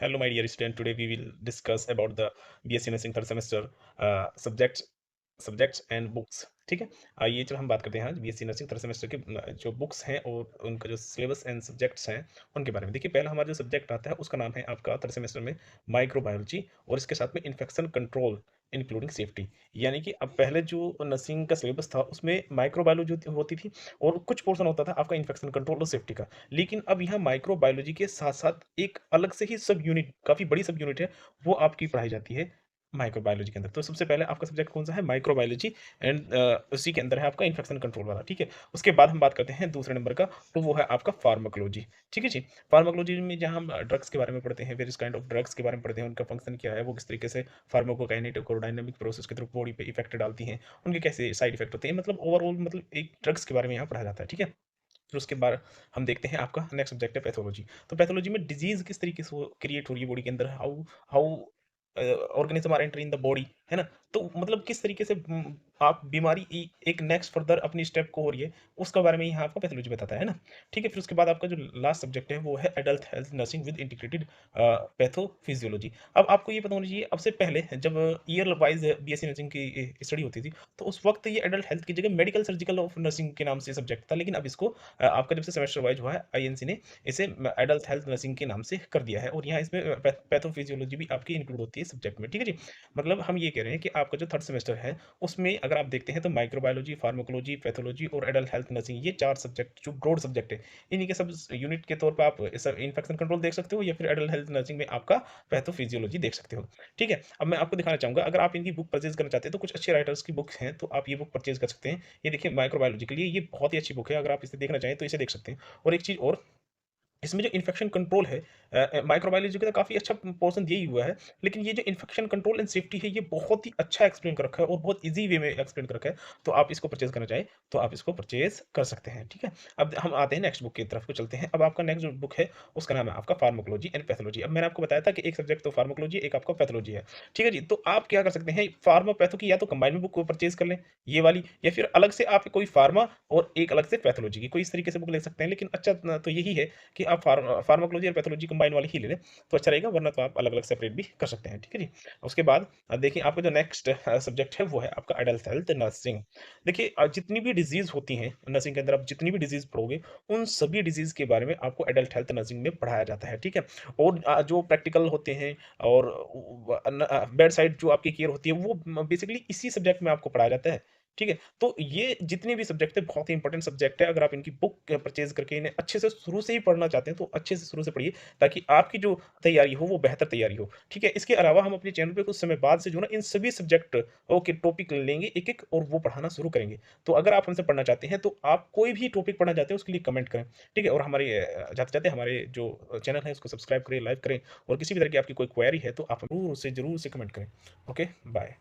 Hello, my dear student. Today we will discuss about the BSc Nursing third semester subjects and books. ठीक है। आइए चलो हम बात करते हैं आज बीएससी नर्सिंग थर्ड सेमेस्टर के जो बुक्स हैं और उनका जो सिलेबस एंड सब्जेक्ट्स हैं उनके बारे में। देखिए, पहला हमारा जो सब्जेक्ट आता है उसका नाम है आपका थर्ड सेमेस्टर में माइक्रोबायोलॉजी, और इसके साथ में इन्फेक्शन कंट्रोल इंक्लूडिंग सेफ्टी। यानी कि अब पहले जो नर्सिंग का सिलेबस था उसमें माइक्रोबायोलॉजी होती थी और कुछ पोर्शन होता था आपका इन्फेक्शन कंट्रोल और सेफ्टी का। लेकिन अब यहाँ माइक्रोबायोलॉजी के साथ-साथ एक अलग से ही सब यूनिट, काफ़ी बड़ी सब यूनिट है, वो आपकी पढ़ाई जाती है माइक्रोबायोलॉजी के अंदर। तो सबसे पहले आपका सब्जेक्ट कौन-सा है? माइक्रोबायोलॉजी एंड उसी के अंदर है आपका इन्फेक्शन कंट्रोल वाला, ठीक है? उसके बाद हम बात करते हैं दूसरे नंबर का, तो वो है आपका फार्माकोलॉजी, ठीक है जी? फार्माकोलॉजी में जहाँ हम ड्रग्स के बारे में पढ़ते हैं, वेरियस काइंड ऑफ ड्रग्स के बारे में पढ़ते हैं, उनका फंक्शन क्या है, वो किस तरीके से फार्माकोकाइनेटिक और डायनामिक प्रोसेस के थ्रू बॉडी पे इफेक्ट डालती हैं, उनके कैसे साइड इफेक्ट होते हैं, मतलब ओवरऑल मतलब एक ड्रग्स के बारे में यहाँ पढ़ा जाता है, ठीक है? फिर उसके बाद हम देखते हैं आपका नेक्स्ट सब्जेक्ट है पैथोलॉजी। तो पैथोलॉजी में डिजीज किस तरीके से क्रिएट हो रही है बॉडी के अंदर, how how organism are enter in the body, है ना? तो मतलब किस तरीके से आप बीमारी एक नेक्स्ट फर्दर अपनी स्टेप को हो रही है, उसका बारे में यहाँ आपको पैथोलॉजी बताता है ना? ठीक है। फिर उसके बाद आपका जो लास्ट सब्जेक्ट है वो है adult health nursing with integrated pathophysiology. अब आपको ये पता होना चाहिए, अब से पहले जब ईयर वाइज बीएससी नर्सिंग की स्टडी होती थी, तो उस वक्त ये एडल्ट हेल्थ की जगह मेडिकल सर्जिकल ऑफ नर्सिंग के नाम से सब्जेक्ट था, लेकिन अब इसको आपका जब से सेमेस्टर वाइज हुआ है आईएनसी ने इसे एडल्ट हेल्थ नर्सिंग के नाम से कर दिया है, और यहाँ इसमें पैथोफिजियोलॉजी भी आपकी इंक्लूड होती है सब्जेक्ट में, ठीक है जी? मतलब हम ये कह रहे हैं कि आपका जो थर्ड सेमेस्टर है उसमें अगर आप देखते हैं तो माइक्रोबायोलॉजी, फार्माकोलॉजी, पैथोलॉजी और एडल्ट हेल्थ नर्सिंग, ये चार सब्जेक्ट जो ब्रॉड सब्जेक्ट है, इन्हीं के सब यूनिट के तौर पर आप इन्फेक्शन कंट्रोल देख सकते हो, या फिर एडल्ट हेल्थ नर्सिंग में आपका पैथोफिजियोलॉजी देख सकते हो। ठीक है। अब मैं आपको दिखाना चाहूंगा, अगर आप इनकी बुक परचेज करना चाहते हैं तो कुछ अच्छे राइटर्स की बुक्स हैं, तो आप ये बुक परचेज कर सकते हैं। ये देखिए, माइक्रोबायोलॉजी के लिए ये बहुत ही अच्छी बुक है, अगर आप इसे देखना चाहें तो इसे देख सकते हैं। और एक चीज और, इसमें जो इन्फेक्शन कंट्रोल है, माइक्रोबायोलॉजी का काफ़ी अच्छा पोर्शन दिया ही हुआ है, लेकिन ये जो इन्फेक्शन कंट्रोल एंड सेफ्टी है, ये बहुत ही अच्छा एक्सप्लेन कर रखा है और बहुत ईज़ी वे में एक्सप्लेन कर रखा है। तो आप इसको परचेज़ करना चाहें, तो आप इसको परचेज़ कर सकते हैं, ठीक है? अब हम आते हैं नेक्स्ट बुक की तरफ को चलते हैं। अब आपका नेक्स्ट जो बुक है, उसका नाम है आपका फार्माकोलॉजी एंड पैथोलॉजी। अब मैंने आपको बताया था कि एक सब्जेक्ट तो फार्माकोलॉजी है, एक आपका पैथोलॉजी है, ठीक है जी? तो आप क्या कर सकते हैं, फार्मा पैथो की या तो कंबाइन में बुक को परचेज़ कर लें, ये वाली, या फिर अलग से आप कोई फार्मा और एक अलग से पैथोलॉजी की, कोई इस तरीके से बुक ले सकते हैं। लेकिन अच्छा तो यही है कि आप फार्माकोलॉजी और पैथोलॉजी कंबाइन वाली ही ले लें, तो अच्छा रहेगा, वरना तो आप अलग-अलग सेपरेट भी कर सकते हैं, ठीक है जी? उसके बाद देखिए, आपका जो नेक्स्ट सब्जेक्ट है वो है आपका एडल्ट हेल्थ नर्सिंग। देखिए, जितनी भी डिज़ीज़ होती हैं नर्सिंग के अंदर, आप जितनी भी डिज़ीज़ पढ़ोगे, उन सभी डिज़ीज़ के बारे में आपको एडल्ट हेल्थ नर्सिंग में पढ़ाया जाता है, ठीक है? और जो प्रैक्टिकल होते हैं और बेड साइड जो आपकी केयर होती है, वो बेसिकली इसी सब्जेक्ट में आपको पढ़ाया जाता है, ठीक है? तो ये जितने भी सब्जेक्ट है, बहुत ही इंपॉर्टेंट सब्जेक्ट है। अगर आप इनकी बुक परचेज़ करके इन्हें अच्छे से शुरू से ही पढ़ना चाहते हैं, तो अच्छे से शुरू से पढ़िए, ताकि आपकी जो तैयारी हो, वो बेहतर तैयारी हो, ठीक है? इसके अलावा हम अपने चैनल पे कुछ समय बाद से जो है ना, इन सभी सब्जेक्ट के टॉपिक लेंगे एक-एक, और वो पढ़ाना शुरू करेंगे। तो अगर आप हमसे पढ़ना चाहते हैं, तो आप कोई भी टॉपिक पढ़ना चाहते हैं, उसके लिए कमेंट करें, ठीक है? और हमारे जाते-जाते हमारे जो चैनल है, उसको सब्सक्राइब करें, लाइक करें, और किसी भी तरह की आपकी कोई क्वेरी है, तो आप ज़रूर से कमेंट करें। Okay, bye.